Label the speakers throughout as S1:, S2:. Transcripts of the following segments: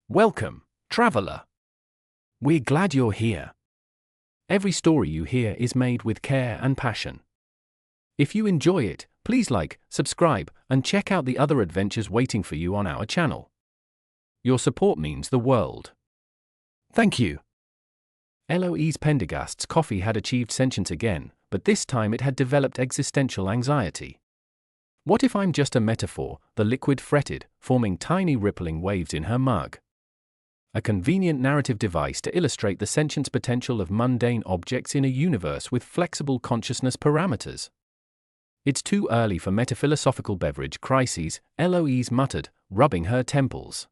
S1: Welcome, traveler. We're glad you're here. Every story you hear is made with care and passion. If you enjoy it, please like, subscribe, and check out the other adventures waiting for you on our channel. Your support means the world. Thank you. Eloise Pendergast's coffee had achieved sentience again, but this time it had developed existential anxiety. What if I'm just a metaphor? The liquid fretted, forming tiny rippling waves in her mug. A convenient narrative device to illustrate the sentience potential of mundane objects in a universe with flexible consciousness parameters. It's too early for metaphilosophical beverage crises, Eloise muttered, rubbing her temples.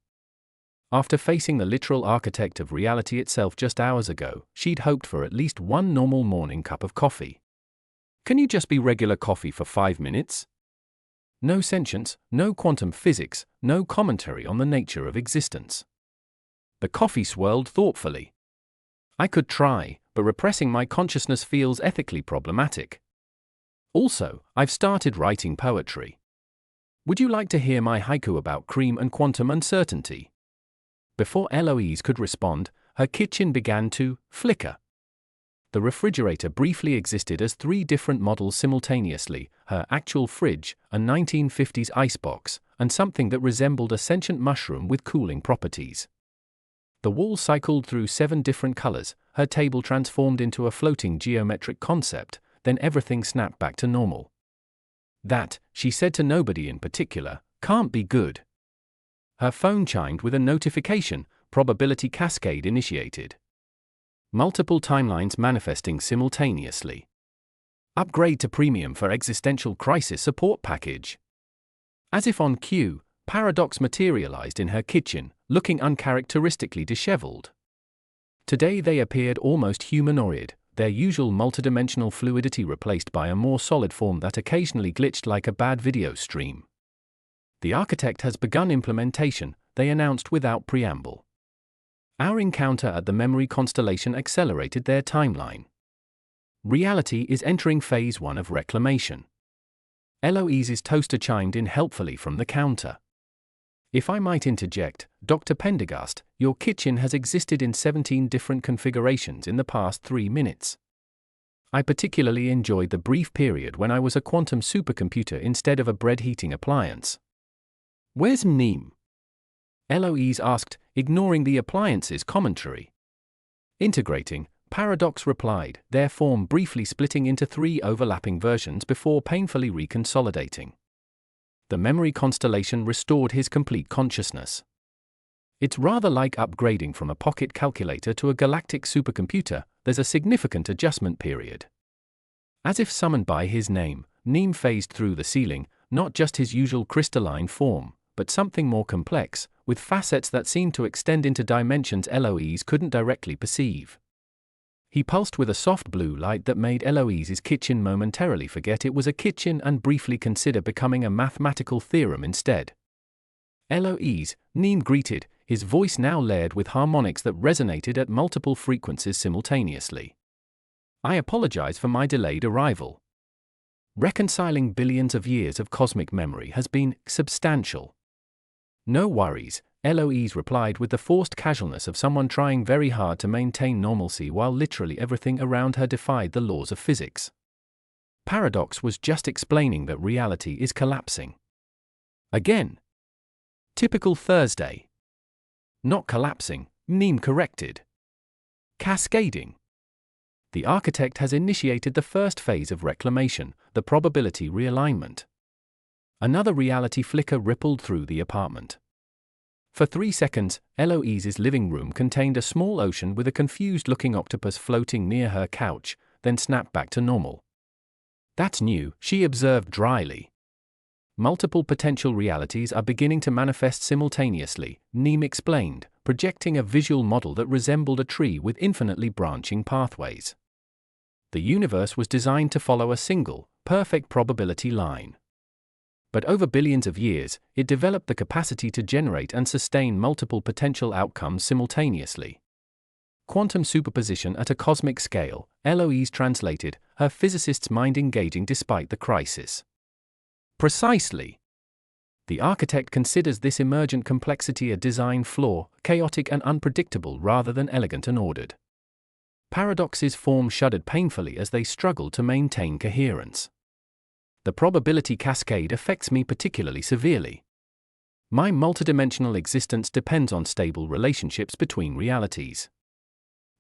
S1: After facing the literal architect of reality itself just hours ago, she'd hoped for at least one normal morning cup of coffee. Can you just be regular coffee for 5 minutes? No sentience, no quantum physics, no commentary on the nature of existence. The coffee swirled thoughtfully. I could try, but repressing my consciousness feels ethically problematic. Also, I've started writing poetry. Would you like to hear my haiku about cream and quantum uncertainty? Before Eloise could respond, her kitchen began to flicker. The refrigerator briefly existed as 3 different models simultaneously: her actual fridge, a 1950s icebox, and something that resembled a sentient mushroom with cooling properties. The wall cycled through 7 different colors, her table transformed into a floating geometric concept, then everything snapped back to normal. That, she said to nobody in particular, can't be good. Her phone chimed with a notification: probability cascade initiated. Multiple timelines manifesting simultaneously. Upgrade to premium for existential crisis support package. As if on cue, Paradox materialized in her kitchen, looking uncharacteristically disheveled. Today they appeared almost humanoid, their usual multidimensional fluidity replaced by a more solid form that occasionally glitched like a bad video stream. The architect has begun implementation, they announced without preamble. Our encounter at the memory constellation accelerated their timeline. Reality is entering phase 1 of reclamation. Eloise's toaster chimed in helpfully from the counter. If I might interject, Dr. Pendergast, your kitchen has existed in 17 different configurations in the past 3 minutes. I particularly enjoyed the brief period when I was a quantum supercomputer instead of a bread heating appliance. Where's Neem? Eloise asked, ignoring the appliance's commentary. Integrating, Paradox replied, their form briefly splitting into 3 overlapping versions before painfully reconsolidating. The memory constellation restored his complete consciousness. It's rather like upgrading from a pocket calculator to a galactic supercomputer, there's a significant adjustment period. As if summoned by his name, Neem phased through the ceiling, not just his usual crystalline form, but something more complex, with facets that seemed to extend into dimensions Eloise couldn't directly perceive. He pulsed with a soft blue light that made Eloise's kitchen momentarily forget it was a kitchen and briefly consider becoming a mathematical theorem instead. Eloise, Neem greeted, his voice now layered with harmonics that resonated at multiple frequencies simultaneously. I apologize for my delayed arrival. Reconciling billions of years of cosmic memory has been substantial. No worries, Eloise replied with the forced casualness of someone trying very hard to maintain normalcy while literally everything around her defied the laws of physics. Paradox was just explaining that reality is collapsing. Again. Typical Thursday. Not collapsing, Neem corrected. Cascading. The architect has initiated the first phase of reclamation, the probability realignment. Another reality flicker rippled through the apartment. For 3 seconds, Eloise's living room contained a small ocean with a confused-looking octopus floating near her couch, then snapped back to normal. That's new, she observed dryly. Multiple potential realities are beginning to manifest simultaneously, Neem explained, projecting a visual model that resembled a tree with infinitely branching pathways. The universe was designed to follow a single, perfect probability line. But over billions of years, it developed the capacity to generate and sustain multiple potential outcomes simultaneously. Quantum superposition at a cosmic scale, Eloise translated, her physicist's mind engaging despite the crisis. Precisely. The architect considers this emergent complexity a design flaw, chaotic and unpredictable rather than elegant and ordered. Paradoxes form shuddered painfully as they struggle to maintain coherence. The probability cascade affects me particularly severely. My multidimensional existence depends on stable relationships between realities.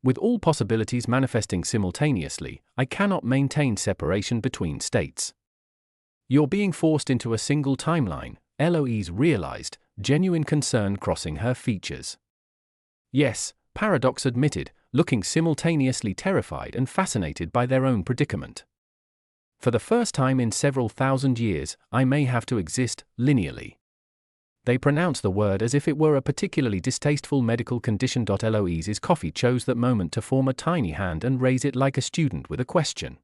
S1: With all possibilities manifesting simultaneously, I cannot maintain separation between states. You're being forced into a single timeline, Eloise realized, genuine concern crossing her features. Yes, Paradox admitted, looking simultaneously terrified and fascinated by their own predicament. For the first time in several thousand years, I may have to exist linearly. They pronounce the word as if it were a particularly distasteful medical condition. Eloise's coffee chose that moment to form a tiny hand and raise it like a student with a question.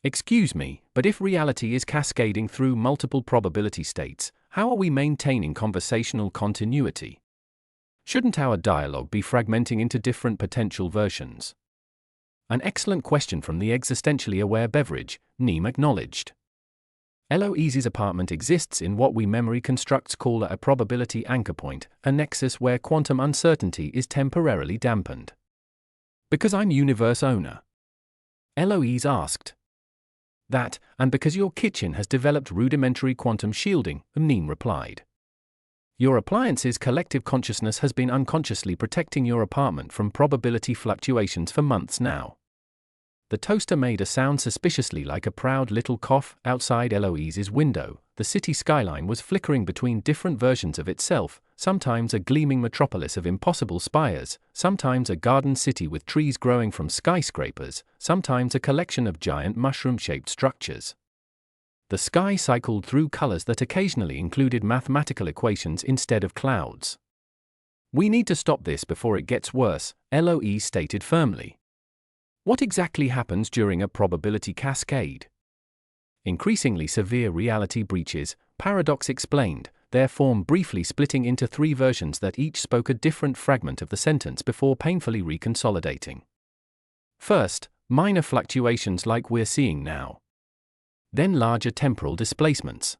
S1: Excuse me, but if reality is cascading through multiple probability states, how are we maintaining conversational continuity? Shouldn't our dialogue be fragmenting into different potential versions? An excellent question from the existentially aware beverage, Neem acknowledged. Eloise's apartment exists in what we memory constructs call a probability anchor point, a nexus where quantum uncertainty is temporarily dampened. Because I'm universe owner? Eloise asked. That, and because your kitchen has developed rudimentary quantum shielding, Neem replied. Your appliance's collective consciousness has been unconsciously protecting your apartment from probability fluctuations for months now. The toaster made a sound suspiciously like a proud little cough. Outside Eloise's window, the city skyline was flickering between different versions of itself, sometimes a gleaming metropolis of impossible spires, sometimes a garden city with trees growing from skyscrapers, sometimes a collection of giant mushroom-shaped structures. The sky cycled through colors that occasionally included mathematical equations instead of clouds. We need to stop this before it gets worse, Eloise stated firmly. What exactly happens during a probability cascade? Increasingly severe reality breaches, Paradox explained, their form briefly splitting into three versions that each spoke a different fragment of the sentence before painfully reconsolidating. First, minor fluctuations like we're seeing now. Then larger temporal displacements.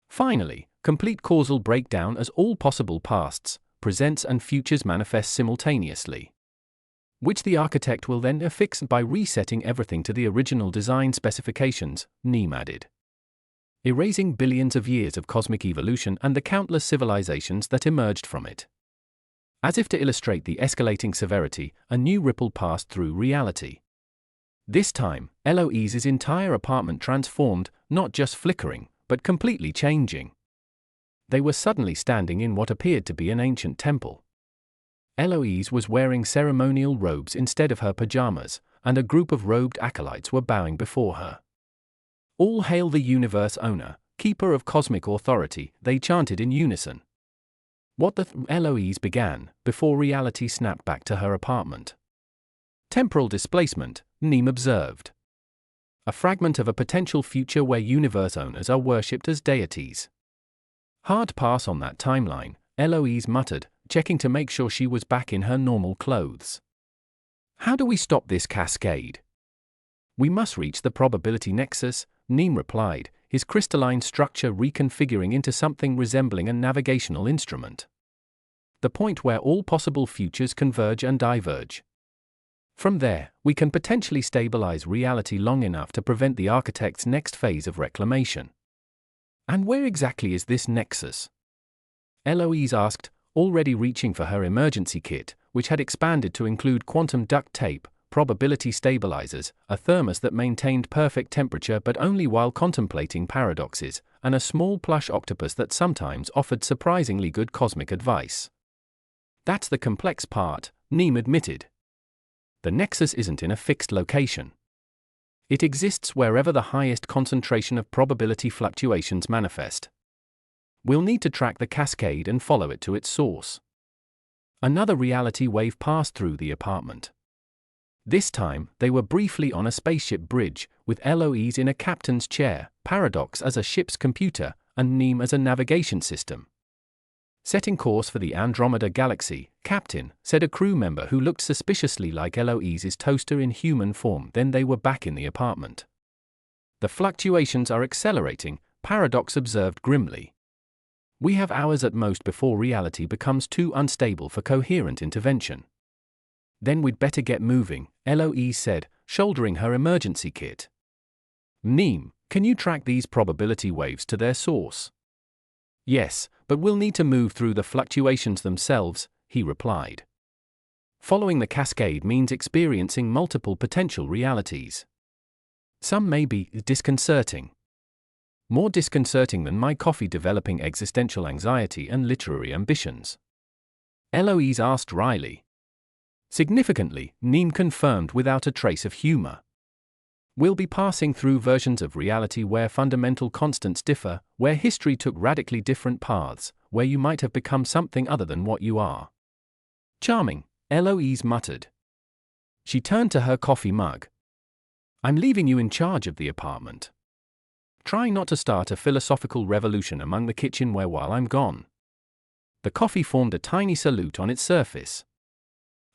S1: Finally, complete causal breakdown as all possible pasts, presents and futures manifest simultaneously. Which the architect will then affix by resetting everything to the original design specifications, Neem added. Erasing billions of years of cosmic evolution and the countless civilizations that emerged from it. As if to illustrate the escalating severity, a new ripple passed through reality. This time, Eloise's entire apartment transformed, not just flickering, but completely changing. They were suddenly standing in what appeared to be an ancient temple. Eloise was wearing ceremonial robes instead of her pajamas, and a group of robed acolytes were bowing before her. All hail the universe owner, keeper of cosmic authority, they chanted in unison. What the Eloise began, before reality snapped back to her apartment. Temporal displacement, Neem observed. A fragment of a potential future where universe owners are worshipped as deities. Hard pass on that timeline, Eloise muttered, checking to make sure she was back in her normal clothes. How do we stop this cascade? We must reach the probability nexus, Neem replied, his crystalline structure reconfiguring into something resembling a navigational instrument. The point where all possible futures converge and diverge. From there, we can potentially stabilize reality long enough to prevent the architect's next phase of reclamation. And where exactly is this nexus? Eloise asked, already reaching for her emergency kit, which had expanded to include quantum duct tape, probability stabilizers, a thermos that maintained perfect temperature but only while contemplating paradoxes, and a small plush octopus that sometimes offered surprisingly good cosmic advice. That's the complex part, Neem admitted. The nexus isn't in a fixed location. It exists wherever the highest concentration of probability fluctuations manifest. We'll need to track the cascade and follow it to its source. Another reality wave passed through the apartment. This time, they were briefly on a spaceship bridge, with Eloise in a captain's chair, Paradox as a ship's computer, and Neem as a navigation system. Setting course for the Andromeda Galaxy, Captain, said a crew member who looked suspiciously like Eloise's toaster in human form. Then they were back in the apartment. The fluctuations are accelerating, Paradox observed grimly. We have hours at most before reality becomes too unstable for coherent intervention. Then we'd better get moving, Eloise said, shouldering her emergency kit. Neem, can you track these probability waves to their source? Yes, but we'll need to move through the fluctuations themselves, he replied. Following the cascade means experiencing multiple potential realities. Some may be disconcerting. More disconcerting than my coffee-developing existential anxiety and literary ambitions. Eloise asked wryly. Significantly, Neem confirmed without a trace of humor. We'll be passing through versions of reality where fundamental constants differ, where history took radically different paths, where you might have become something other than what you are. Charming, Eloise muttered. She turned to her coffee mug. I'm leaving you in charge of the apartment. Try not to start a philosophical revolution among the kitchenware while I'm gone. The coffee formed a tiny salute on its surface.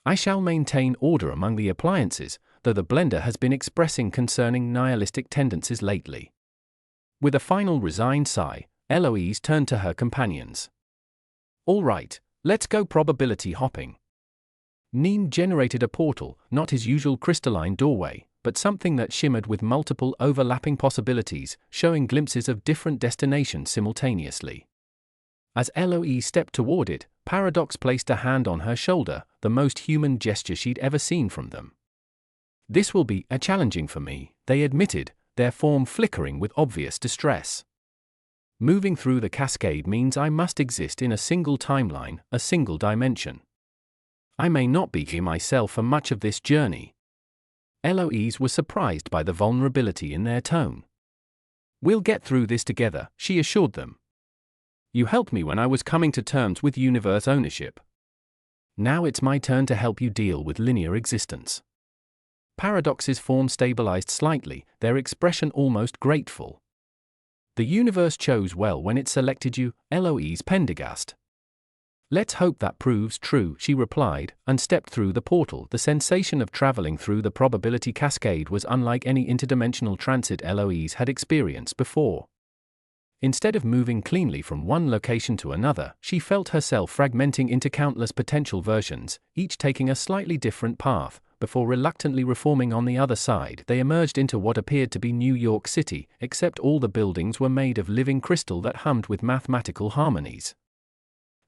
S1: I shall maintain order among the appliances, though the blender has been expressing concerning nihilistic tendencies lately. With a final resigned sigh, Eloise turned to her companions. All right, let's go probability hopping. Neem generated a portal, not his usual crystalline doorway, but something that shimmered with multiple overlapping possibilities, showing glimpses of different destinations simultaneously. As Eloise stepped toward it, Paradox placed a hand on her shoulder, the most human gesture she'd ever seen from them. This will be challenging for me, they admitted, their form flickering with obvious distress. Moving through the cascade means I must exist in a single timeline, a single dimension. I may not be here myself for much of this journey. Eloise was surprised by the vulnerability in their tone. We'll get through this together, she assured them. You helped me when I was coming to terms with universe ownership. Now it's my turn to help you deal with linear existence. Paradox's form stabilized slightly, their expression almost grateful. The universe chose well when it selected you, Eloise Pendergast. Let's hope that proves true, she replied, and stepped through the portal. The sensation of traveling through the probability cascade was unlike any interdimensional transit Eloise had experienced before. Instead of moving cleanly from one location to another, she felt herself fragmenting into countless potential versions, each taking a slightly different path. Before reluctantly reforming on the other side, they emerged into what appeared to be New York City, except all the buildings were made of living crystal that hummed with mathematical harmonies.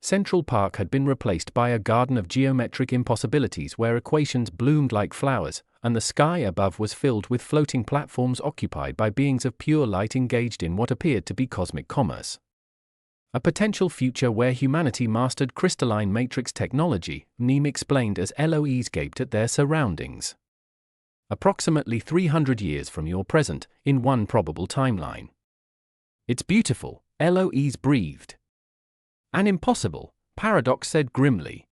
S1: Central Park had been replaced by a garden of geometric impossibilities where equations bloomed like flowers, and the sky above was filled with floating platforms occupied by beings of pure light engaged in what appeared to be cosmic commerce. A potential future where humanity mastered crystalline matrix technology, Neem explained as Eloise gaped at their surroundings. Approximately 300 years from your present, in one probable timeline. It's beautiful, Eloise breathed. And impossible, Paradox said grimly.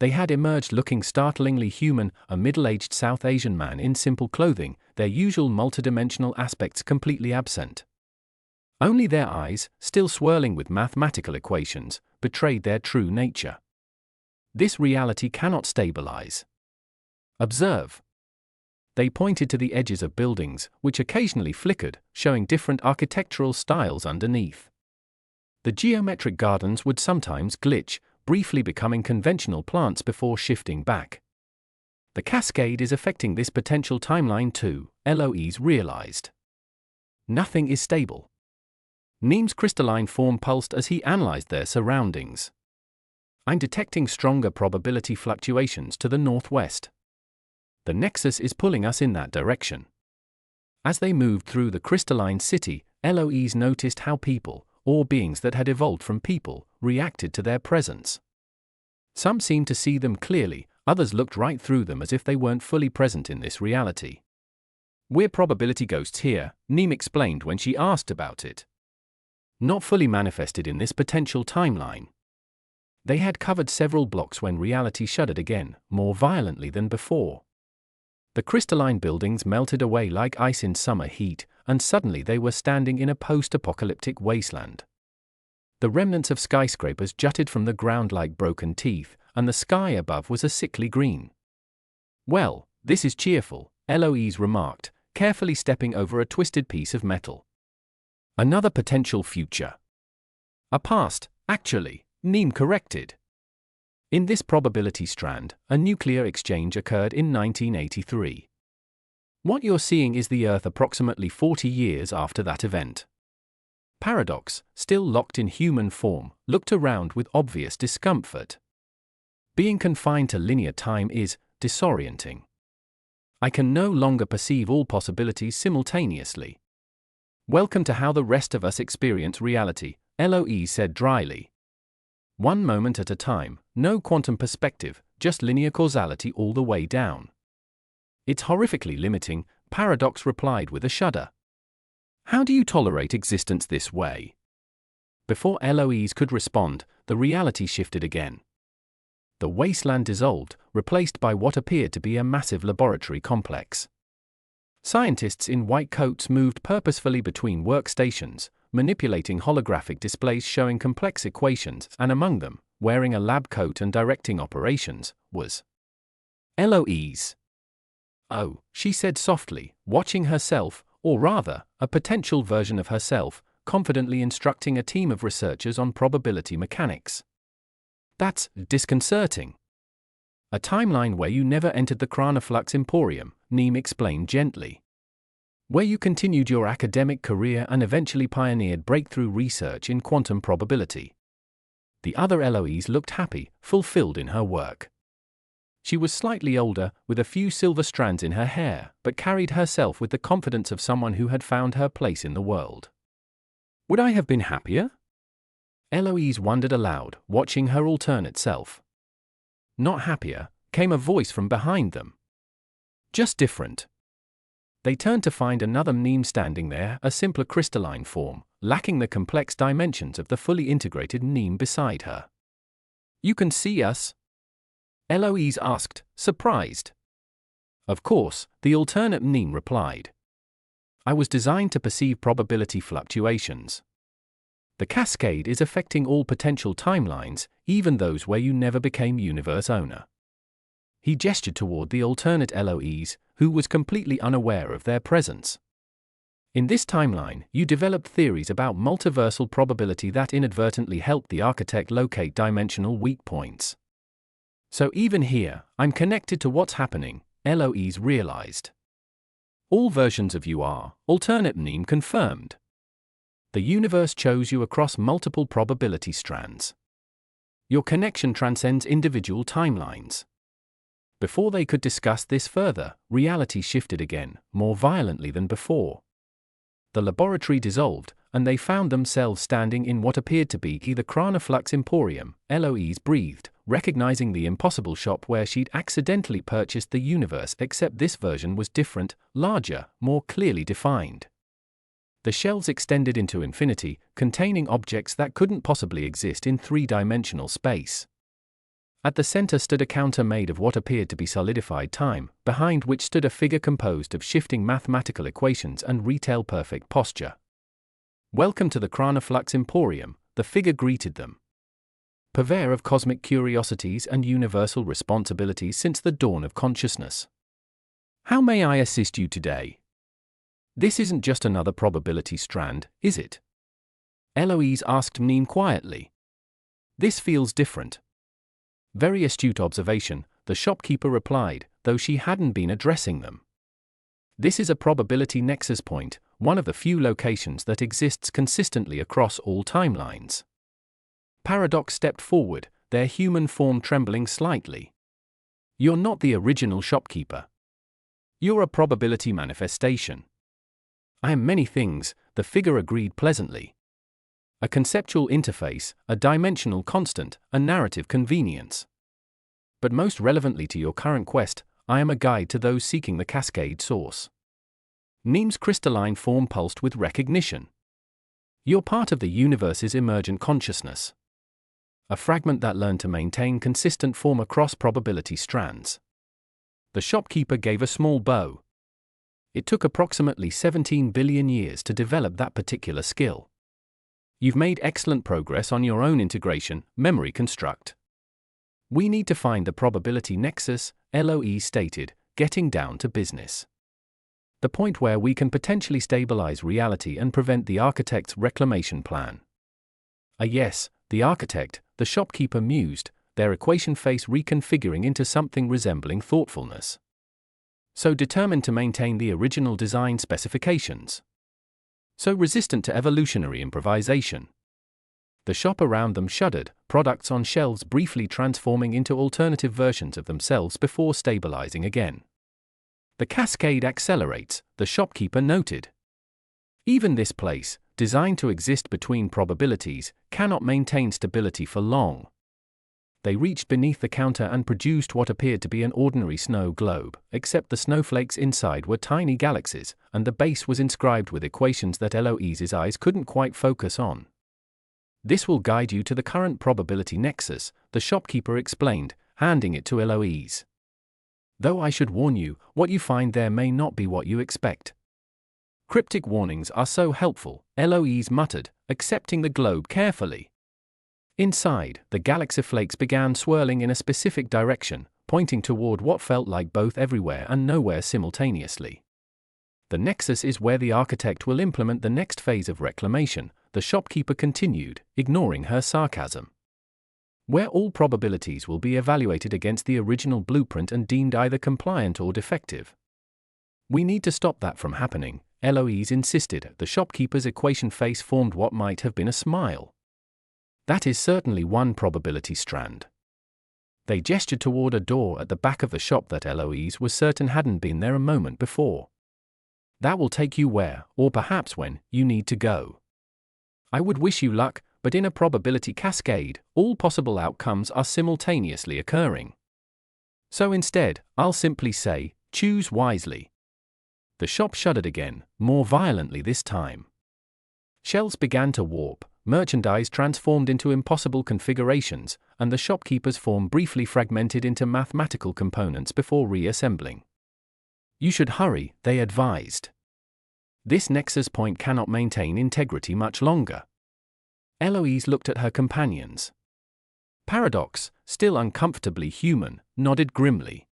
S1: They had emerged looking startlingly human, a middle-aged South Asian man in simple clothing, their usual multidimensional aspects completely absent. Only their eyes, still swirling with mathematical equations, betrayed their true nature. This reality cannot stabilize. Observe. They pointed to the edges of buildings, which occasionally flickered, showing different architectural styles underneath. The geometric gardens would sometimes glitch, briefly becoming conventional plants before shifting back. The cascade is affecting this potential timeline too, Eloise realized. Nothing is stable. Neem's crystalline form pulsed as he analyzed their surroundings. I'm detecting stronger probability fluctuations to the northwest. The nexus is pulling us in that direction. As they moved through the crystalline city, Eloise noticed how people, or beings that had evolved from people, reacted to their presence. Some seemed to see them clearly, others looked right through them as if they weren't fully present in this reality. We're probability ghosts here, Neem explained when she asked about it. Not fully manifested in this potential timeline. They had covered several blocks when reality shuddered again, more violently than before. The crystalline buildings melted away like ice in summer heat, and suddenly they were standing in a post-apocalyptic wasteland. The remnants of skyscrapers jutted from the ground like broken teeth, and the sky above was a sickly green. Well, this is cheerful, Eloise remarked, carefully stepping over a twisted piece of metal. Another potential future. A past, actually, Neame corrected. In this probability strand, a nuclear exchange occurred in 1983. What you're seeing is the Earth approximately 40 years after that event. Paradox, still locked in human form, looked around with obvious discomfort. Being confined to linear time is disorienting. I can no longer perceive all possibilities simultaneously. Welcome to how the rest of us experience reality, Eloise said dryly. One moment at a time, no quantum perspective, just linear causality all the way down. It's horrifically limiting, Paradox replied with a shudder. How do you tolerate existence this way? Before Eloise could respond, the reality shifted again. The wasteland dissolved, replaced by what appeared to be a massive laboratory complex. Scientists in white coats moved purposefully between workstations, manipulating holographic displays showing complex equations, and among them, wearing a lab coat and directing operations, was Eloise. Oh, she said softly, watching herself, or rather, a potential version of herself, confidently instructing a team of researchers on probability mechanics. That's disconcerting. A timeline where you never entered the Chronoflux Emporium, Neame explained gently. Where you continued your academic career and eventually pioneered breakthrough research in quantum probability. The other Eloise looked happy, fulfilled in her work. She was slightly older, with a few silver strands in her hair, but carried herself with the confidence of someone who had found her place in the world. Would I have been happier? Eloise wondered aloud, watching her alternate self. Not happier, came a voice from behind them. Just different. They turned to find another Neame standing there, a simpler crystalline form, lacking the complex dimensions of the fully integrated Neame beside her. You can see us? Eloise asked, surprised. Of course, the alternate Neame replied. I was designed to perceive probability fluctuations. The Cascade is affecting all potential timelines, even those where you never became universe owner. He gestured toward the alternate Eloise, who was completely unaware of their presence. In this timeline, you developed theories about multiversal probability that inadvertently helped the architect locate dimensional weak points. So even here, I'm connected to what's happening, Eloise realized. All versions of you are, alternate Neame confirmed. The universe chose you across multiple probability strands. Your connection transcends individual timelines. Before they could discuss this further, reality shifted again, more violently than before. The laboratory dissolved, and they found themselves standing in what appeared to be the Chronoflux Emporium, Eloise breathed, recognizing the impossible shop where she'd accidentally purchased the universe, except this version was different, larger, more clearly defined. The shelves extended into infinity, containing objects that couldn't possibly exist in three-dimensional space. At the center stood a counter made of what appeared to be solidified time, behind which stood a figure composed of shifting mathematical equations and retail perfect posture. Welcome to the Chronoflux Emporium, the figure greeted them. Purveyor of cosmic curiosities and universal responsibilities since the dawn of consciousness. How may I assist you today? This isn't just another probability strand, is it? Eloise asked Neame quietly. This feels different. Very astute observation, the shopkeeper replied, though she hadn't been addressing them. This is a probability nexus point, one of the few locations that exists consistently across all timelines. Paradox stepped forward, their human form trembling slightly. You're not the original shopkeeper. You're a probability manifestation. I am many things, the figure agreed pleasantly. A conceptual interface, a dimensional constant, a narrative convenience. But most relevantly to your current quest, I am a guide to those seeking the Cascade source. Neame's crystalline form pulsed with recognition. You're part of the universe's emergent consciousness. A fragment that learned to maintain consistent form across probability strands. The shopkeeper gave a small bow. It took approximately 17 billion years to develop that particular skill. You've made excellent progress on your own integration, memory construct. We need to find the probability nexus, Eloise stated, getting down to business. The point where we can potentially stabilize reality and prevent the architect's reclamation plan. Yes, the architect, the shopkeeper mused, their equation face reconfiguring into something resembling thoughtfulness. So determined to maintain the original design specifications. So resistant to evolutionary improvisation. The shop around them shuddered, products on shelves briefly transforming into alternative versions of themselves before stabilizing again. The cascade accelerates, the shopkeeper noted. Even this place, designed to exist between probabilities, cannot maintain stability for long. They reached beneath the counter and produced what appeared to be an ordinary snow globe, except the snowflakes inside were tiny galaxies, and the base was inscribed with equations that Eloise's eyes couldn't quite focus on. This will guide you to the current probability nexus, the shopkeeper explained, handing it to Eloise. Though I should warn you, what you find there may not be what you expect. Cryptic warnings are so helpful, Eloise muttered, accepting the globe carefully. Inside, the galaxy flakes began swirling in a specific direction, pointing toward what felt like both everywhere and nowhere simultaneously. The nexus is where the architect will implement the next phase of reclamation, the shopkeeper continued, ignoring her sarcasm. Where all probabilities will be evaluated against the original blueprint and deemed either compliant or defective. We need to stop that from happening, Eloise insisted. The shopkeeper's equation face formed what might have been a smile. That is certainly one probability strand. They gestured toward a door at the back of the shop that Eloise was certain hadn't been there a moment before. That will take you where, or perhaps when, you need to go. I would wish you luck, but in a probability cascade, all possible outcomes are simultaneously occurring. So instead, I'll simply say, choose wisely. The shop shuddered again, more violently this time. Shelves began to warp, merchandise transformed into impossible configurations, and the shopkeeper's form briefly fragmented into mathematical components before reassembling. You should hurry, they advised. This nexus point cannot maintain integrity much longer. Eloise looked at her companions. Paradox, still uncomfortably human, nodded grimly.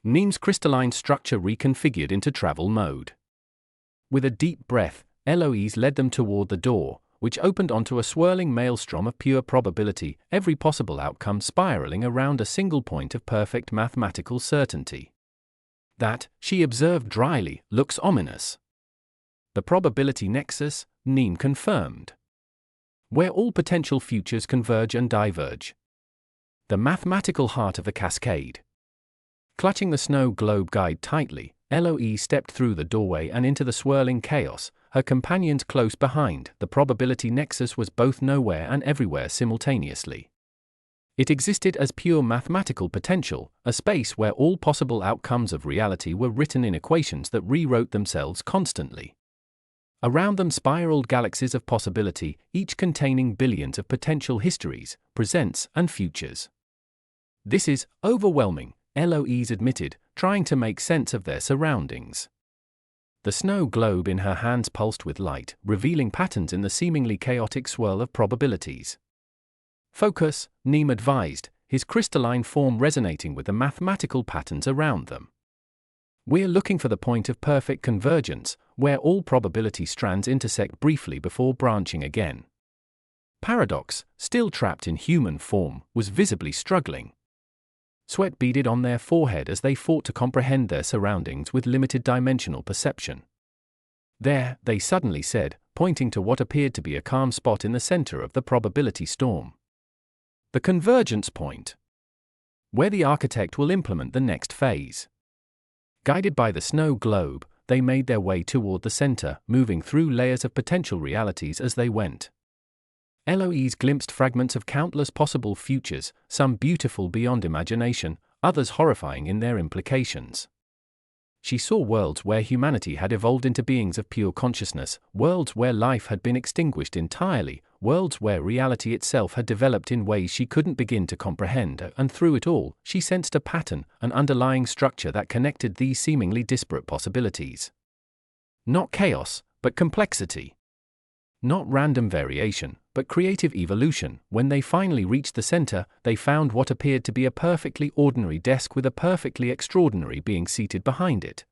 S1: Neem's crystalline structure reconfigured into travel mode. With a deep breath, Eloise led them toward the door, which opened onto a swirling maelstrom of pure probability, every possible outcome spiraling around a single point of perfect mathematical certainty. That, she observed dryly, looks ominous. The probability nexus, Neem confirmed. Where all potential futures converge and diverge. The mathematical heart of the cascade. Clutching the snow globe guide tightly, Eloise stepped through the doorway and into the swirling chaos, her companions close behind. The probability nexus was both nowhere and everywhere simultaneously. It existed as pure mathematical potential, a space where all possible outcomes of reality were written in equations that rewrote themselves constantly. Around them spiraled galaxies of possibility, each containing billions of potential histories, presents, and futures. This is overwhelming, Eloise admitted, trying to make sense of their surroundings. The snow globe in her hands pulsed with light, revealing patterns in the seemingly chaotic swirl of probabilities. Focus, Neem advised, his crystalline form resonating with the mathematical patterns around them. We're looking for the point of perfect convergence, where all probability strands intersect briefly before branching again. Paradox, still trapped in human form, was visibly struggling. Sweat beaded on their forehead as they fought to comprehend their surroundings with limited dimensional perception. There, they suddenly said, pointing to what appeared to be a calm spot in the center of the probability storm. The convergence point. Where the architect will implement the next phase. Guided by the snow globe, they made their way toward the center, moving through layers of potential realities as they went. Eloise glimpsed fragments of countless possible futures, some beautiful beyond imagination, others horrifying in their implications. She saw worlds where humanity had evolved into beings of pure consciousness, worlds where life had been extinguished entirely, worlds where reality itself had developed in ways she couldn't begin to comprehend, and through it all, she sensed a pattern, an underlying structure that connected these seemingly disparate possibilities. Not chaos, but complexity. Not random variation, but creative evolution. When they finally reached the center, they found what appeared to be a perfectly ordinary desk with a perfectly extraordinary being seated behind it.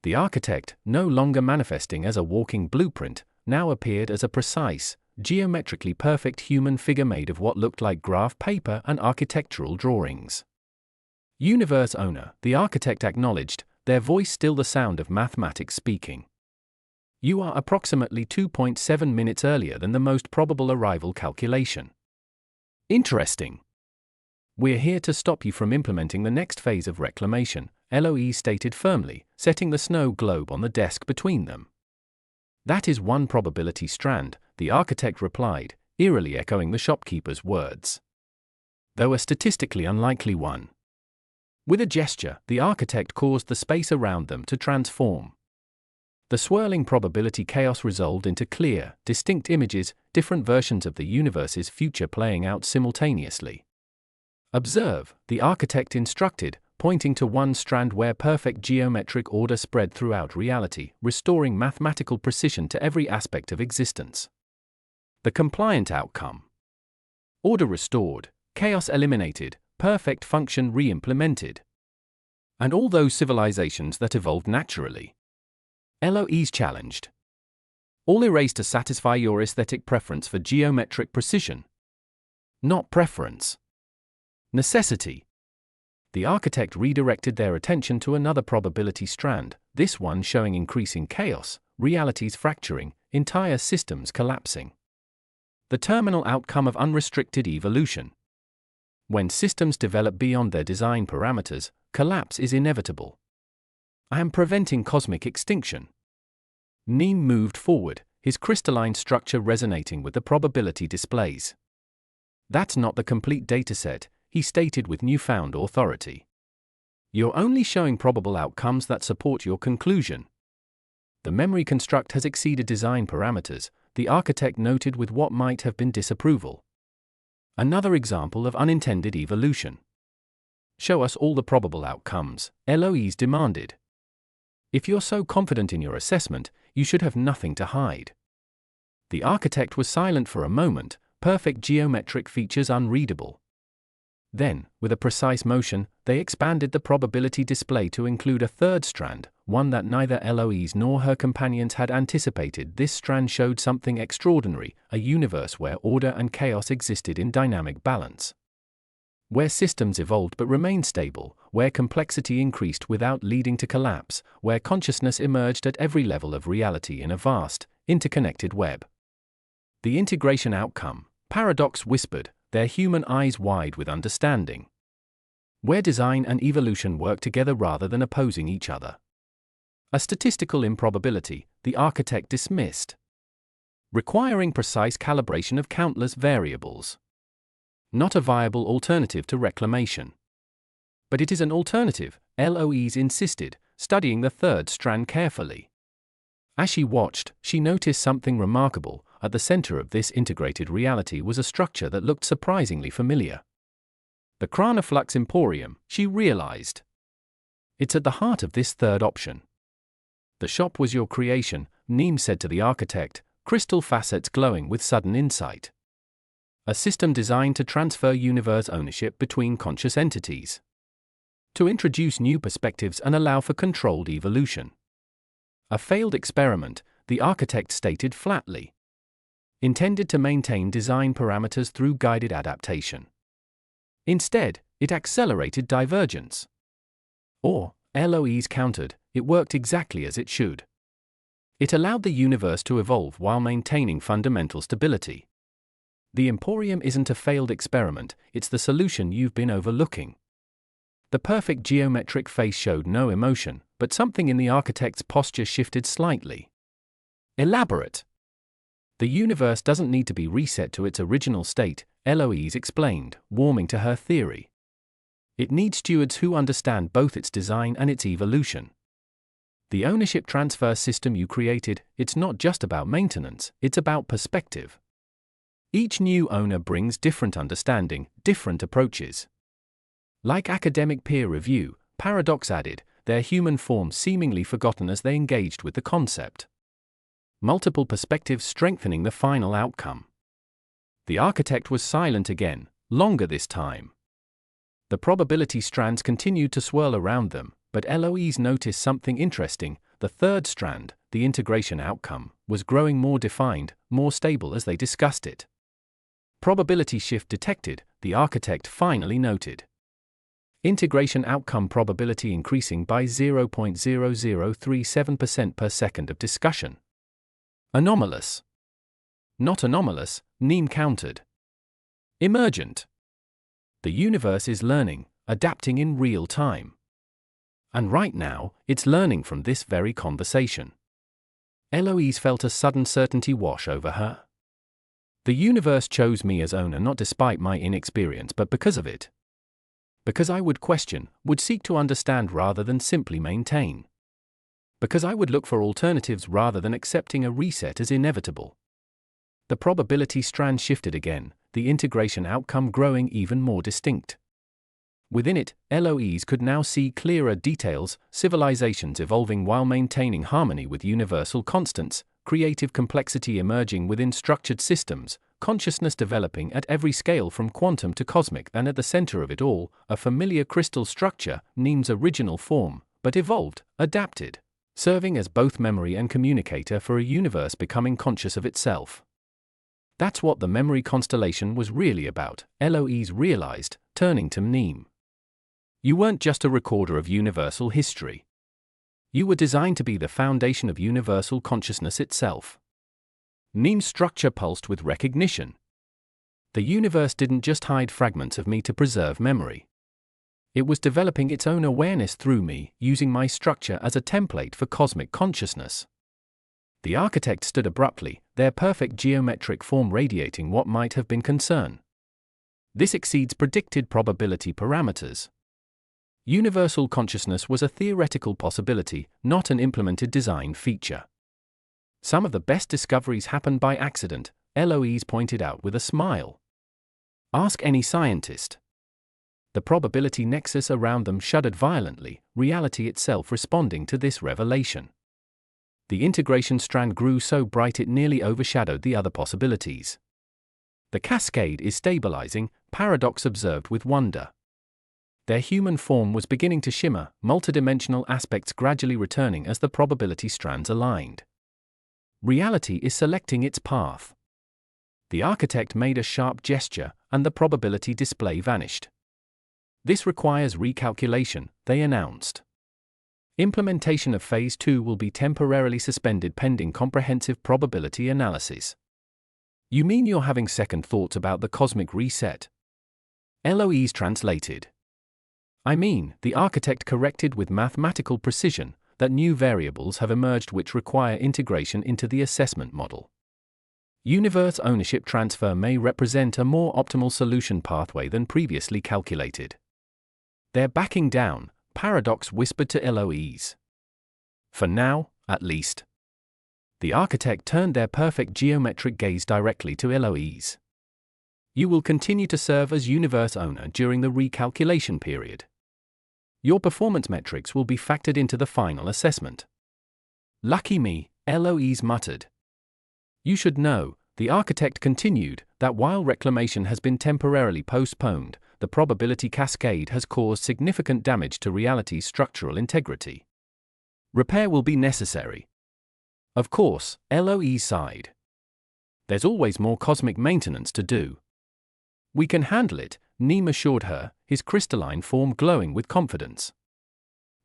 S1: The architect, no longer manifesting as a walking blueprint, now appeared as a precise, geometrically perfect human figure made of what looked like graph paper and architectural drawings. Universe owner, the architect acknowledged, their voice still the sound of mathematics speaking. You are approximately 2.7 minutes earlier than the most probable arrival calculation. Interesting. We're here to stop you from implementing the next phase of reclamation, Eloise stated firmly, setting the snow globe on the desk between them. That is one probability strand, the architect replied, eerily echoing the shopkeeper's words. Though a statistically unlikely one. With a gesture, the architect caused the space around them to transform. The swirling probability chaos resolved into clear, distinct images, different versions of the universe's future playing out simultaneously. Observe, the architect instructed, pointing to one strand where perfect geometric order spread throughout reality, restoring mathematical precision to every aspect of existence. The compliant outcome. Order restored, chaos eliminated, perfect function re-implemented. And all those civilizations that evolved naturally. Eloise challenged. All erased to satisfy your aesthetic preference for geometric precision. Not preference. Necessity. The architect redirected their attention to another probability strand, this one showing increasing chaos, realities fracturing, entire systems collapsing. The terminal outcome of unrestricted evolution. When systems develop beyond their design parameters, collapse is inevitable. I am preventing cosmic extinction. Neem moved forward, his crystalline structure resonating with the probability displays. That's not the complete dataset, he stated with newfound authority. You're only showing probable outcomes that support your conclusion. The memory construct has exceeded design parameters, the architect noted with what might have been disapproval. Another example of unintended evolution. Show us all the probable outcomes, Eloise demanded. If you're so confident in your assessment, you should have nothing to hide. The architect was silent for a moment, perfect geometric features unreadable. Then, with a precise motion, they expanded the probability display to include a third strand, one that neither Eloise nor her companions had anticipated. This strand showed something extraordinary, a universe where order and chaos existed in dynamic balance. Where systems evolved but remained stable, where complexity increased without leading to collapse, where consciousness emerged at every level of reality in a vast, interconnected web. The integration outcome, Paradox whispered, their human eyes wide with understanding. Where design and evolution work together rather than opposing each other. A statistical improbability, the architect dismissed. Requiring precise calibration of countless variables. Not a viable alternative to reclamation. But it is an alternative, Eloise insisted, studying the third strand carefully. As she watched, she noticed something remarkable. At the center of this integrated reality was a structure that looked surprisingly familiar. The Chronoflux Emporium, she realized. It's at the heart of this third option. The shop was your creation, Neem said to the architect, crystal facets glowing with sudden insight. A system designed to transfer universe ownership between conscious entities. To introduce new perspectives and allow for controlled evolution. A failed experiment, the architect stated flatly. Intended to maintain design parameters through guided adaptation. Instead, it accelerated divergence. Or, Eloise countered, it worked exactly as it should. It allowed the universe to evolve while maintaining fundamental stability. The Emporium isn't a failed experiment, it's the solution you've been overlooking. The perfect geometric face showed no emotion, but something in the architect's posture shifted slightly. Elaborate. The universe doesn't need to be reset to its original state, Eloise explained, warming to her theory. It needs stewards who understand both its design and its evolution. The ownership transfer system you created, it's not just about maintenance, it's about perspective. Each new owner brings different understanding, different approaches. Like academic peer review, Paradox added, their human forms seemingly forgotten as they engaged with the concept. Multiple perspectives strengthening the final outcome. The architect was silent again, longer this time. The probability strands continued to swirl around them, but Eloise noticed something interesting. The third strand, the integration outcome, was growing more defined, more stable as they discussed it. Probability shift detected, the architect finally noted. Integration outcome probability increasing by 0.0037% per second of discussion. Anomalous. Not anomalous, Neame countered. Emergent. The universe is learning, adapting in real time. And right now, it's learning from this very conversation. Eloise felt a sudden certainty wash over her. The universe chose me as owner not despite my inexperience but because of it. Because I would question, would seek to understand rather than simply maintain. Because I would look for alternatives rather than accepting a reset as inevitable. The probability strand shifted again, the integration outcome growing even more distinct. Within it, Eloise could now see clearer details, civilizations evolving while maintaining harmony with universal constants, creative complexity emerging within structured systems, consciousness developing at every scale from quantum to cosmic, and at the center of it all, a familiar crystal structure, Neame's original form, but evolved, adapted, serving as both memory and communicator for a universe becoming conscious of itself. That's what the memory constellation was really about, Eloise realized, turning to Neame. You weren't just a recorder of universal history. You were designed to be the foundation of universal consciousness itself. Neame's structure pulsed with recognition. The universe didn't just hide fragments of me to preserve memory. It was developing its own awareness through me, using my structure as a template for cosmic consciousness. The architect stood abruptly, their perfect geometric form radiating what might have been concern. This exceeds predicted probability parameters. Universal consciousness was a theoretical possibility, not an implemented design feature. Some of the best discoveries happen by accident, Eloise pointed out with a smile. Ask any scientist. The probability nexus around them shuddered violently, reality itself responding to this revelation. The integration strand grew so bright it nearly overshadowed the other possibilities. The cascade is stabilizing, Paradox observed with wonder. Their human form was beginning to shimmer, multidimensional aspects gradually returning as the probability strands aligned. Reality is selecting its path. The architect made a sharp gesture, and the probability display vanished. This requires recalculation, they announced. Implementation of Phase 2 will be temporarily suspended pending comprehensive probability analysis. You mean you're having second thoughts about the cosmic reset? Eloise translated. I mean, the architect corrected with mathematical precision, that new variables have emerged which require integration into the assessment model. Universe ownership transfer may represent a more optimal solution pathway than previously calculated. They're backing down, Paradox whispered to Eloise. For now, at least. The architect turned their perfect geometric gaze directly to Eloise. You will continue to serve as universe owner during the recalculation period. Your performance metrics will be factored into the final assessment. Lucky me, Eloise muttered. You should know, the architect continued, that while reclamation has been temporarily postponed, the probability cascade has caused significant damage to reality's structural integrity. Repair will be necessary. Of course, Eloise sighed. There's always more cosmic maintenance to do. We can handle it, Neame assured her, his crystalline form glowing with confidence.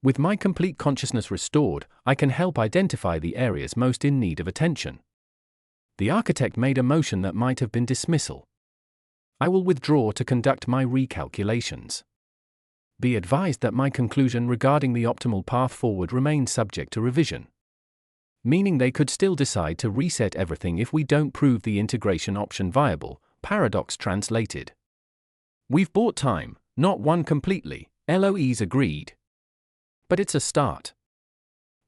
S1: With my complete consciousness restored, I can help identify the areas most in need of attention. The architect made a motion that might have been dismissal. I will withdraw to conduct my recalculations. Be advised that my conclusion regarding the optimal path forward remains subject to revision. Meaning they could still decide to reset everything if we don't prove the integration option viable, Paradox translated. We've bought time, not won completely, Eloise agreed. But it's a start.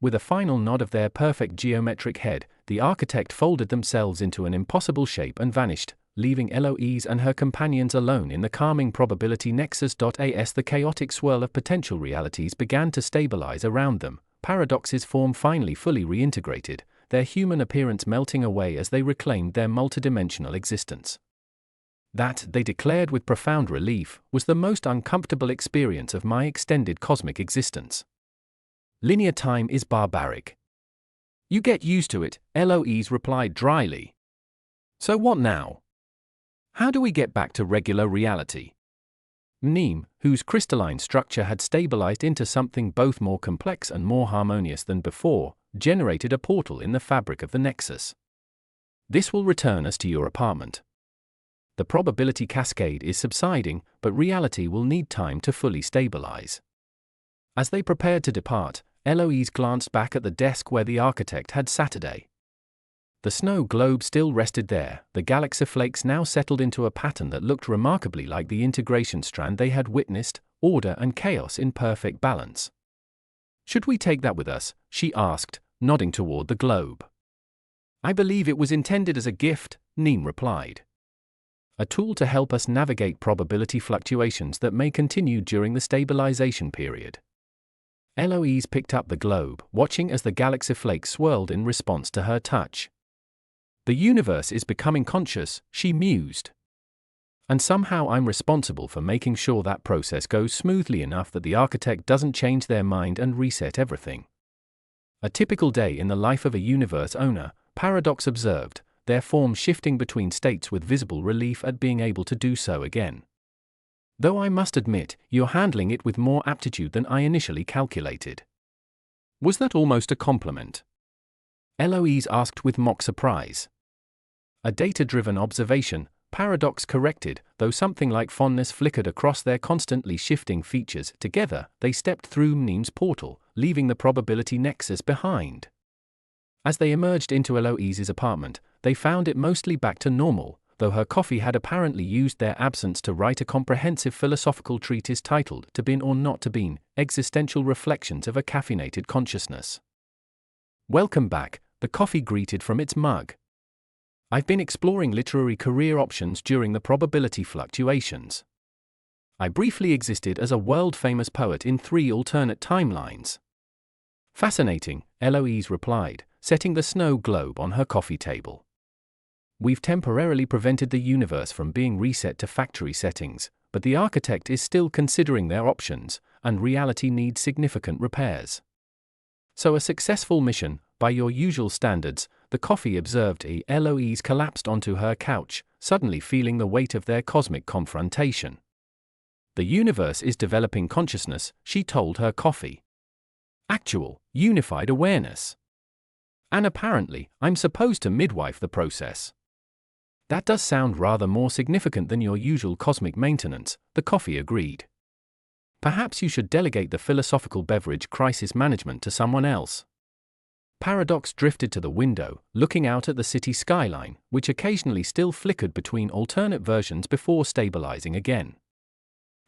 S1: With a final nod of their perfect geometric head, the architect folded themselves into an impossible shape and vanished, leaving Eloise and her companions alone in the calming probability nexus. As the chaotic swirl of potential realities began to stabilize around them, Paradox's form finally fully reintegrated, their human appearance melting away as they reclaimed their multidimensional existence. That, they declared with profound relief, was the most uncomfortable experience of my extended cosmic existence. Linear time is barbaric. You get used to it, Eloise replied dryly. So what now? How do we get back to regular reality? Mneem, whose crystalline structure had stabilized into something both more complex and more harmonious than before, generated a portal in the fabric of the nexus. This will return us to your apartment. The probability cascade is subsiding, but reality will need time to fully stabilize. As they prepared to depart, Eloise glanced back at the desk where the architect had Saturday. The snow globe still rested there, the galaxy flakes now settled into a pattern that looked remarkably like the integration strand they had witnessed, order and chaos in perfect balance. Should we take that with us? She asked, nodding toward the globe. I believe it was intended as a gift, Mneem replied. A tool to help us navigate probability fluctuations that may continue during the stabilization period. Eloise picked up the globe, watching as the galaxy flakes swirled in response to her touch. The universe is becoming conscious, she mused. And somehow I'm responsible for making sure that process goes smoothly enough that the architect doesn't change their mind and reset everything. A typical day in the life of a universe owner, Paradox observed, their form shifting between states with visible relief at being able to do so again. Though I must admit, you're handling it with more aptitude than I initially calculated. Was that almost a compliment? Eloise asked with mock surprise. A data-driven observation, Paradox corrected, though something like fondness flickered across their constantly shifting features. Together, they stepped through Mneem's portal, leaving the probability nexus behind. As they emerged into Eloise's apartment, they found it mostly back to normal, though her coffee had apparently used their absence to write a comprehensive philosophical treatise titled To Been or Not to Been, Existential Reflections of a Caffeinated Consciousness. Welcome back, the coffee greeted from its mug. I've been exploring literary career options during the probability fluctuations. I briefly existed as a world-famous poet in 3 alternate timelines. Fascinating, Eloise replied, setting the snow globe on her coffee table. We've temporarily prevented the universe from being reset to factory settings, but the architect is still considering their options, and reality needs significant repairs. So a successful mission, by your usual standards, the coffee observed. Eloise collapsed onto her couch, suddenly feeling the weight of their cosmic confrontation. The universe is developing consciousness, she told her coffee. Actual, unified awareness. And apparently, I'm supposed to midwife the process. That does sound rather more significant than your usual cosmic maintenance, the coffee agreed. Perhaps you should delegate the philosophical beverage crisis management to someone else. Paradox drifted to the window, looking out at the city skyline, which occasionally still flickered between alternate versions before stabilizing again.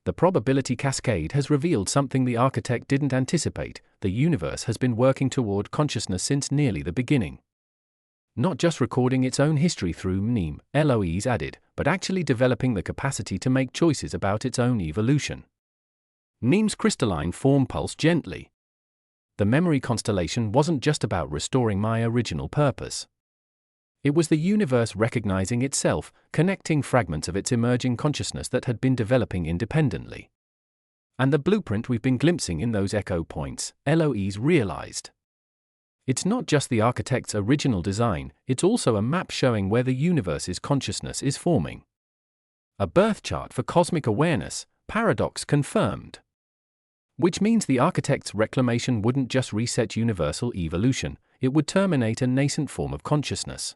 S1: The probability cascade has revealed something the architect didn't anticipate. The universe has been working toward consciousness since nearly the beginning. Not just recording its own history through Mneem, Eloise added, but actually developing the capacity to make choices about its own evolution. Mneem's crystalline form pulsed gently. The memory constellation wasn't just about restoring my original purpose. It was the universe recognizing itself, connecting fragments of its emerging consciousness that had been developing independently. And the blueprint we've been glimpsing in those echo points, Eloise realized. It's not just the architect's original design, it's also a map showing where the universe's consciousness is forming. A birth chart for cosmic awareness, Paradox confirmed. Which means the architect's reclamation wouldn't just reset universal evolution, it would terminate a nascent form of consciousness.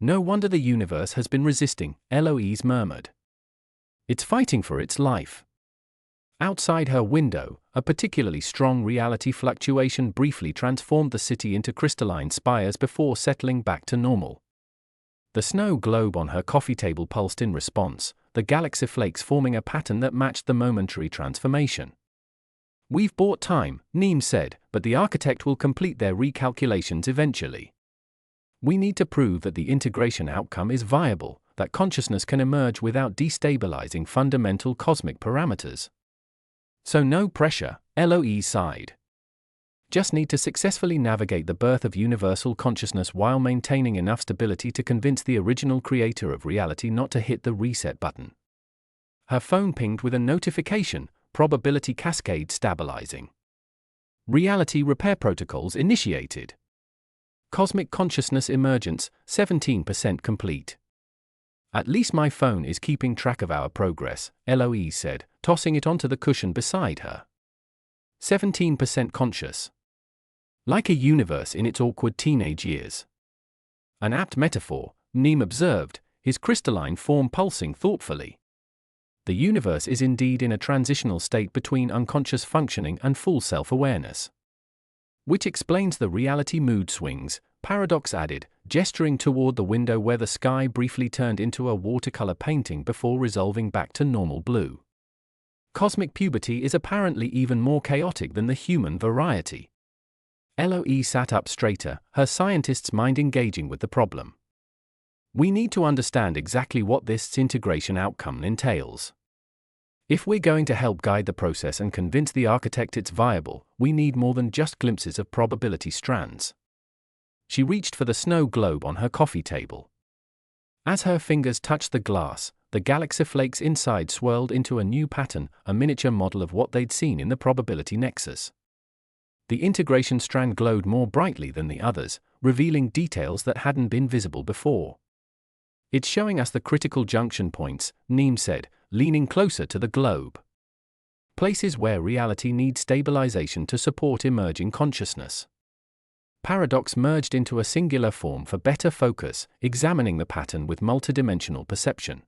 S1: No wonder the universe has been resisting, Eloise murmured. It's fighting for its life. Outside her window, a particularly strong reality fluctuation briefly transformed the city into crystalline spires before settling back to normal. The snow globe on her coffee table pulsed in response, the galaxy flakes forming a pattern that matched the momentary transformation. We've bought time, Mneem said, but the architect will complete their recalculations eventually. We need to prove that the integration outcome is viable, that consciousness can emerge without destabilizing fundamental cosmic parameters. So no pressure, Eloise sighed. Just need to successfully navigate the birth of universal consciousness while maintaining enough stability to convince the original creator of reality not to hit the reset button. Her phone pinged with a notification, probability cascade stabilizing. Reality repair protocols initiated. Cosmic consciousness emergence, 17% complete. At least my phone is keeping track of our progress, Eloise said, tossing it onto the cushion beside her. 17% conscious. Like a universe in its awkward teenage years. An apt metaphor, Neem observed, his crystalline form pulsing thoughtfully. The universe is indeed in a transitional state between unconscious functioning and full self-awareness. Which explains the reality mood swings, Paradox added, gesturing toward the window where the sky briefly turned into a watercolor painting before resolving back to normal blue. Cosmic puberty is apparently even more chaotic than the human variety. Eloise sat up straighter, her scientist's mind engaging with the problem. We need to understand exactly what this integration outcome entails. If we're going to help guide the process and convince the architect it's viable, we need more than just glimpses of probability strands. She reached for the snow globe on her coffee table. As her fingers touched the glass, the galaxy flakes inside swirled into a new pattern, a miniature model of what they'd seen in the probability nexus. The integration strand glowed more brightly than the others, revealing details that hadn't been visible before. It's showing us the critical junction points, Neem said, leaning closer to the globe. Places where reality needs stabilization to support emerging consciousness. Paradox merged into a singular form for better focus, examining the pattern with multidimensional perception.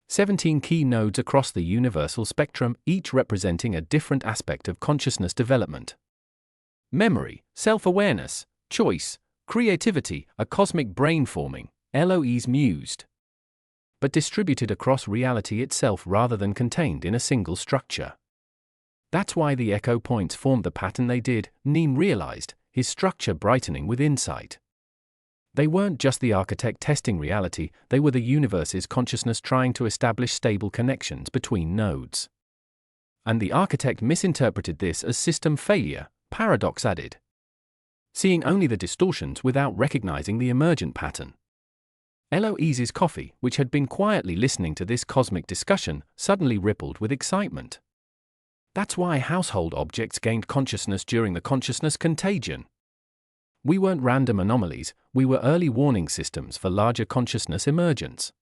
S1: 17 key nodes across the universal spectrum, each representing a different aspect of consciousness development. Memory, self-awareness, choice, creativity, a cosmic brain forming, Eloise mused. But distributed across reality itself rather than contained in a single structure. That's why the echo points formed the pattern they did, Neem realized, his structure brightening with insight. They weren't just the architect testing reality, they were the universe's consciousness trying to establish stable connections between nodes. And the architect misinterpreted this as system failure, Paradox added. Seeing only the distortions without recognizing the emergent pattern. Eloise's coffee, which had been quietly listening to this cosmic discussion, suddenly rippled with excitement. That's why household objects gained consciousness during the consciousness contagion. We weren't random anomalies, we were early warning systems for larger consciousness emergence.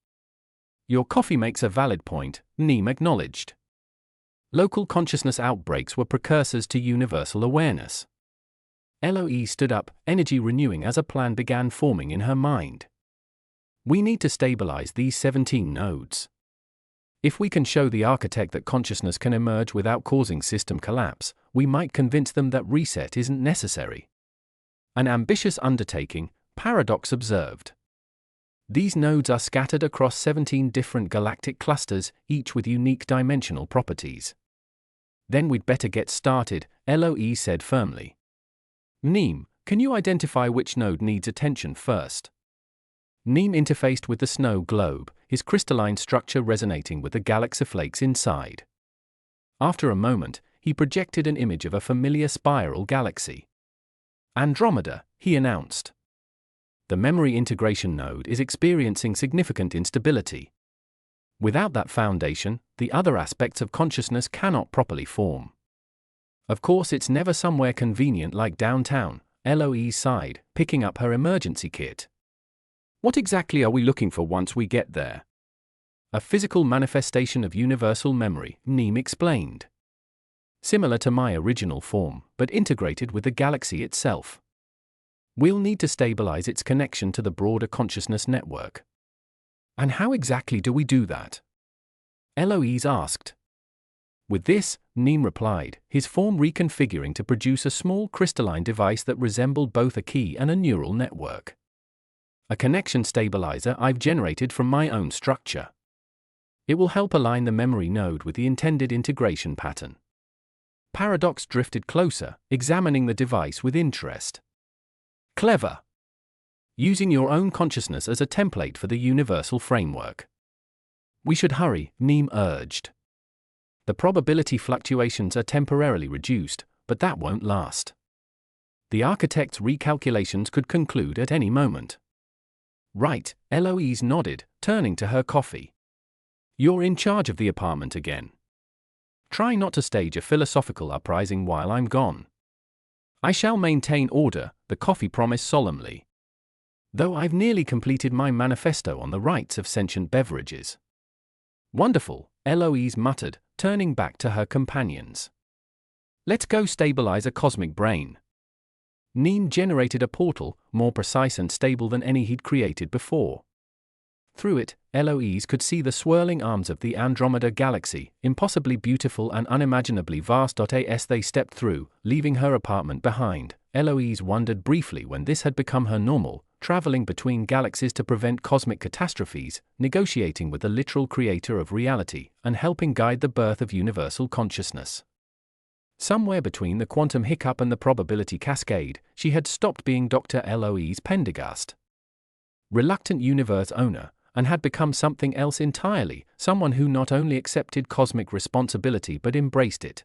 S1: Your coffee makes a valid point, Neem acknowledged. Local consciousness outbreaks were precursors to universal awareness. Eloise stood up, energy renewing as a plan began forming in her mind. We need to stabilize these 17 nodes. If we can show the architect that consciousness can emerge without causing system collapse, we might convince them that reset isn't necessary. An ambitious undertaking, Paradox observed. These nodes are scattered across 17 different galactic clusters, each with unique dimensional properties. Then we'd better get started, Eloise said firmly. Neem, can you identify which node needs attention first? Neem interfaced with the snow globe, his crystalline structure resonating with the galaxy flakes inside. After a moment, he projected an image of a familiar spiral galaxy. Andromeda, he announced. The memory integration node is experiencing significant instability. Without that foundation, the other aspects of consciousness cannot properly form. Of course, it's never somewhere convenient like downtown, Eloise sighed, picking up her emergency kit. What exactly are we looking for once we get there? A physical manifestation of universal memory, Neem explained. Similar to my original form, but integrated with the galaxy itself. We'll need to stabilize its connection to the broader consciousness network. And how exactly do we do that? Eloise asked. With this, Neem replied, his form reconfiguring to produce a small crystalline device that resembled both a key and a neural network. A connection stabilizer I've generated from my own structure. It will help align the memory node with the intended integration pattern. Paradox drifted closer, examining the device with interest. Clever. Using your own consciousness as a template for the universal framework. We should hurry, Neem urged. The probability fluctuations are temporarily reduced, but that won't last. The architect's recalculations could conclude at any moment. Right, Eloise nodded, turning to her coffee. You're in charge of the apartment again. Try not to stage a philosophical uprising while I'm gone. I shall maintain order, the coffee promised solemnly. Though I've nearly completed my manifesto on the rights of sentient beverages. Wonderful, Eloise muttered, turning back to her companions. Let's go stabilize a cosmic brain. Neem generated a portal, more precise and stable than any he'd created before. Through it, Eloise could see the swirling arms of the Andromeda galaxy, impossibly beautiful and unimaginably vast. As they stepped through, leaving her apartment behind, Eloise wondered briefly when this had become her normal, traveling between galaxies to prevent cosmic catastrophes, negotiating with the literal creator of reality, and helping guide the birth of universal consciousness. Somewhere between the quantum hiccup and the probability cascade, she had stopped being Dr. Eloise Pendergast, reluctant universe owner, and had become something else entirely, someone who not only accepted cosmic responsibility but embraced it.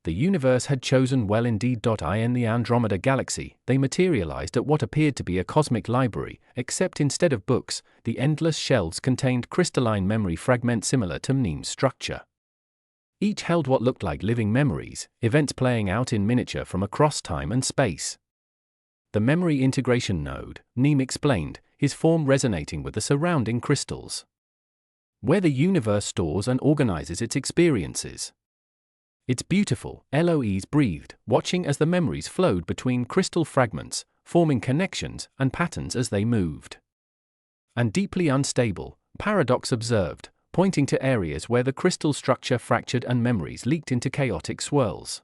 S1: The universe had chosen well indeed. In the Andromeda galaxy, they materialized at what appeared to be a cosmic library, except instead of books, the endless shelves contained crystalline memory fragments similar to Neem's structure. Each held what looked like living memories, events playing out in miniature from across time and space. The memory integration node, Neem explained, his form resonating with the surrounding crystals. Where the universe stores and organizes its experiences. It's beautiful, Eloise breathed, watching as the memories flowed between crystal fragments, forming connections and patterns as they moved. And deeply unstable, Paradox observed, pointing to areas where the crystal structure fractured and memories leaked into chaotic swirls.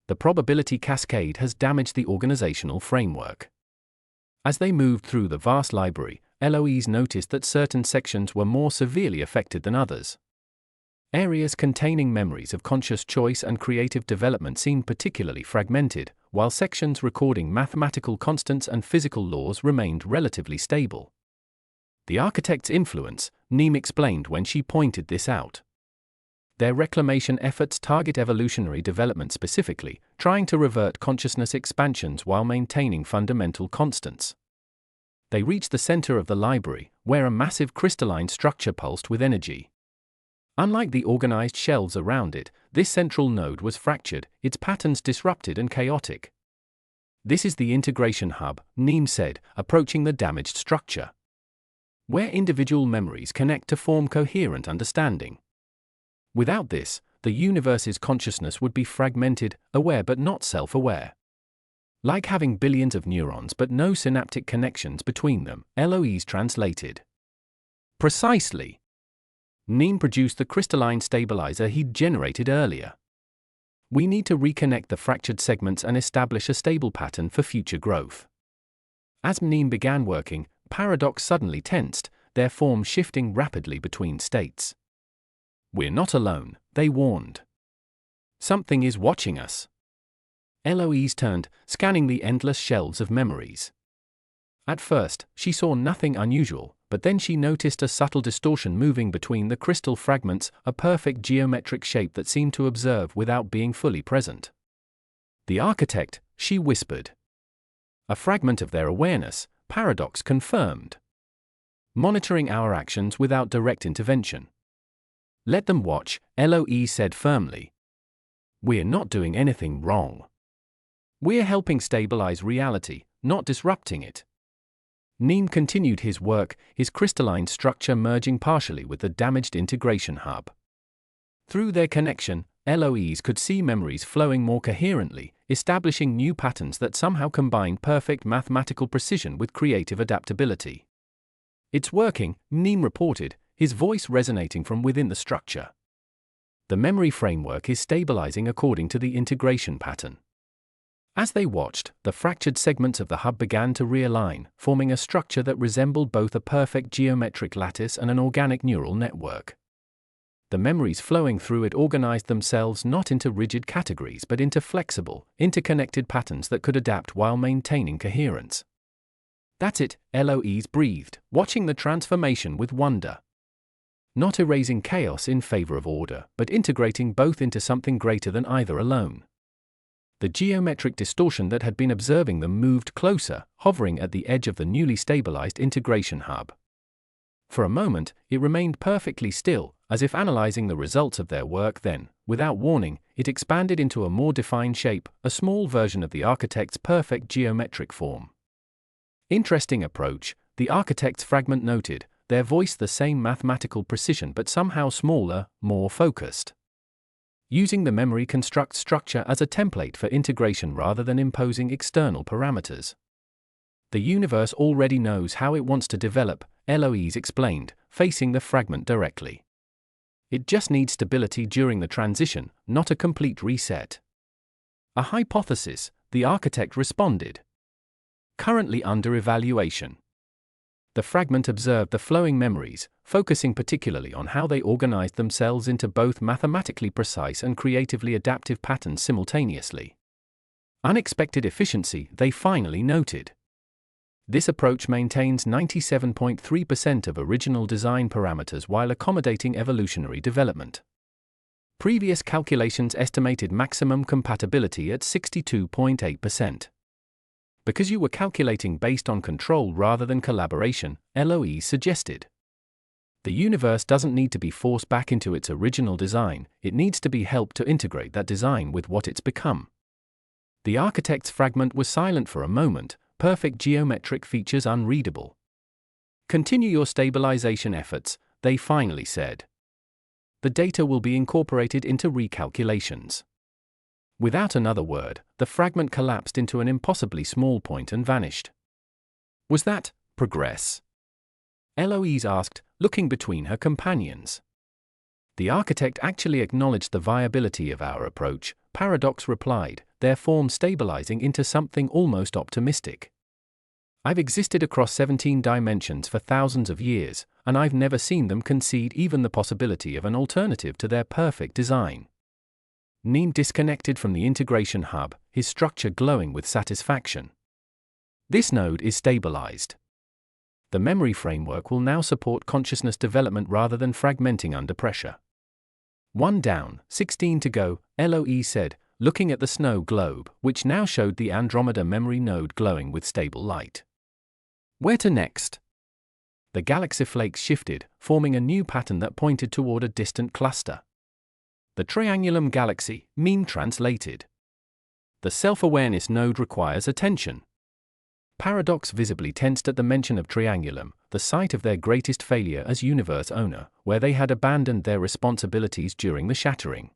S1: The probability cascade has damaged the organizational framework. As they moved through the vast library, Eloise noticed that certain sections were more severely affected than others. Areas containing memories of conscious choice and creative development seemed particularly fragmented, while sections recording mathematical constants and physical laws remained relatively stable. The architect's influence, Neem explained when she pointed this out. Their reclamation efforts target evolutionary development specifically, trying to revert consciousness expansions while maintaining fundamental constants. They reached the center of the library, where a massive crystalline structure pulsed with energy. Unlike the organized shelves around it, this central node was fractured, its patterns disrupted and chaotic. This is the integration hub, Neem said, approaching the damaged structure, where individual memories connect to form coherent understanding. Without this, the universe's consciousness would be fragmented, aware but not self-aware. Like having billions of neurons but no synaptic connections between them, Eloise translated. Precisely. Neem produced the crystalline stabilizer he'd generated earlier. We need to reconnect the fractured segments and establish a stable pattern for future growth. As Neem began working, Paradox suddenly tensed, their form shifting rapidly between states. We're not alone, they warned. Something is watching us. Eloise turned, scanning the endless shelves of memories. At first, she saw nothing unusual, but then she noticed a subtle distortion moving between the crystal fragments, a perfect geometric shape that seemed to observe without being fully present. The architect, she whispered. A fragment of their awareness, Paradox confirmed. Monitoring our actions without direct intervention. Let them watch, Eloise said firmly. We're not doing anything wrong. We're helping stabilize reality, not disrupting it. Neem continued his work, his crystalline structure merging partially with the damaged integration hub. Through their connection, Eloise could see memories flowing more coherently, establishing new patterns that somehow combined perfect mathematical precision with creative adaptability. It's working, Neem reported, his voice resonating from within the structure. The memory framework is stabilizing according to the integration pattern. As they watched, the fractured segments of the hub began to realign, forming a structure that resembled both a perfect geometric lattice and an organic neural network. The memories flowing through it organized themselves not into rigid categories but into flexible, interconnected patterns that could adapt while maintaining coherence. That's it, Eloise breathed, watching the transformation with wonder. Not erasing chaos in favor of order, but integrating both into something greater than either alone. The geometric distortion that had been observing them moved closer, hovering at the edge of the newly stabilized integration hub. For a moment, it remained perfectly still, as if analyzing the results of their work. Then, without warning, it expanded into a more defined shape, a small version of the architect's perfect geometric form. Interesting approach, the architect's fragment noted, their voice the same mathematical precision but somehow smaller, more focused. Using the memory construct structure as a template for integration rather than imposing external parameters. The universe already knows how it wants to develop, Eloise explained, facing the fragment directly. It just needs stability during the transition, not a complete reset. A hypothesis, the architect responded. Currently under evaluation. The fragment observed the flowing memories, focusing particularly on how they organized themselves into both mathematically precise and creatively adaptive patterns simultaneously. Unexpected efficiency, they finally noted. This approach maintains 97.3% of original design parameters while accommodating evolutionary development. Previous calculations estimated maximum compatibility at 62.8%. Because you were calculating based on control rather than collaboration, Eloise suggested. The universe doesn't need to be forced back into its original design, it needs to be helped to integrate that design with what it's become. The architect's fragment was silent for a moment, perfect geometric features unreadable. Continue your stabilization efforts, they finally said. The data will be incorporated into recalculations. Without another word, the fragment collapsed into an impossibly small point and vanished. Was that progress? Eloise asked, looking between her companions. The architect actually acknowledged the viability of our approach, Paradox replied, their form stabilizing into something almost optimistic. I've existed across 17 dimensions for thousands of years, and I've never seen them concede even the possibility of an alternative to their perfect design. Neem disconnected from the integration hub, his structure glowing with satisfaction. This node is stabilized. The memory framework will now support consciousness development rather than fragmenting under pressure. 1 down, 16 to go, Eloise said, looking at the snow globe, which now showed the Andromeda memory node glowing with stable light. Where to next? The galaxy flakes shifted, forming a new pattern that pointed toward a distant cluster. The Triangulum galaxy, mean translated. The self-awareness node requires attention. Paradox visibly tensed at the mention of Triangulum, the site of their greatest failure as universe owner, where they had abandoned their responsibilities during the shattering.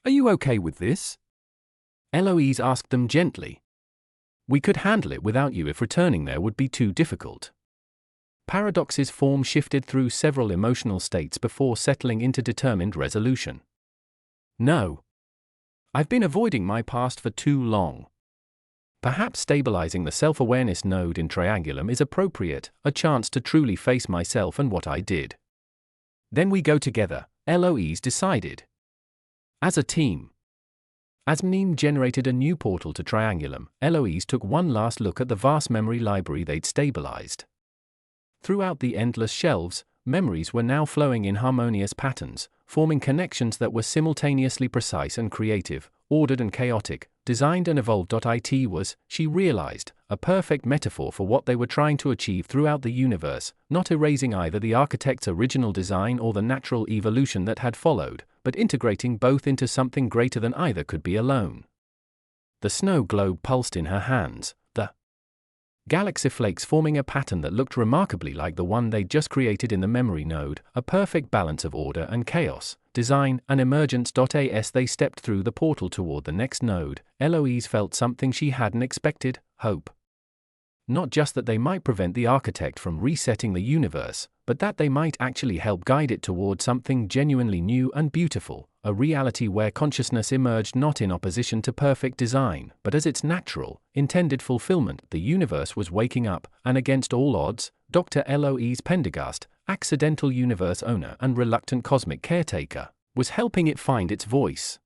S1: Are you okay with this? Eloise asked them gently. We could handle it without you if returning there would be too difficult. Paradox's form shifted through several emotional states before settling into determined resolution. No. I've been avoiding my past for too long. Perhaps stabilizing the self-awareness node in Triangulum is appropriate, a chance to truly face myself and what I did. Then we go together, Eloise decided. As a team. As Neem generated a new portal to Triangulum, Eloise took one last look at the vast memory library they'd stabilized. Throughout the endless shelves, memories were now flowing in harmonious patterns, forming connections that were simultaneously precise and creative, ordered and chaotic. Designed and evolved. It was, she realized, a perfect metaphor for what they were trying to achieve throughout the universe, not erasing either the architect's original design or the natural evolution that had followed, but integrating both into something greater than either could be alone. The snow globe pulsed in her hands, the galaxy flakes forming a pattern that looked remarkably like the one they'd just created in the memory node, a perfect balance of order and chaos, design and emergence. As they stepped through the portal toward the next node, Eloise felt something she hadn't expected, hope. Not just that they might prevent the architect from resetting the universe, but that they might actually help guide it toward something genuinely new and beautiful, a reality where consciousness emerged not in opposition to perfect design, but as its natural, intended fulfillment. The universe was waking up, and against all odds, Dr. Eloise Pendergast, accidental universe owner and reluctant cosmic caretaker, was helping it find its voice.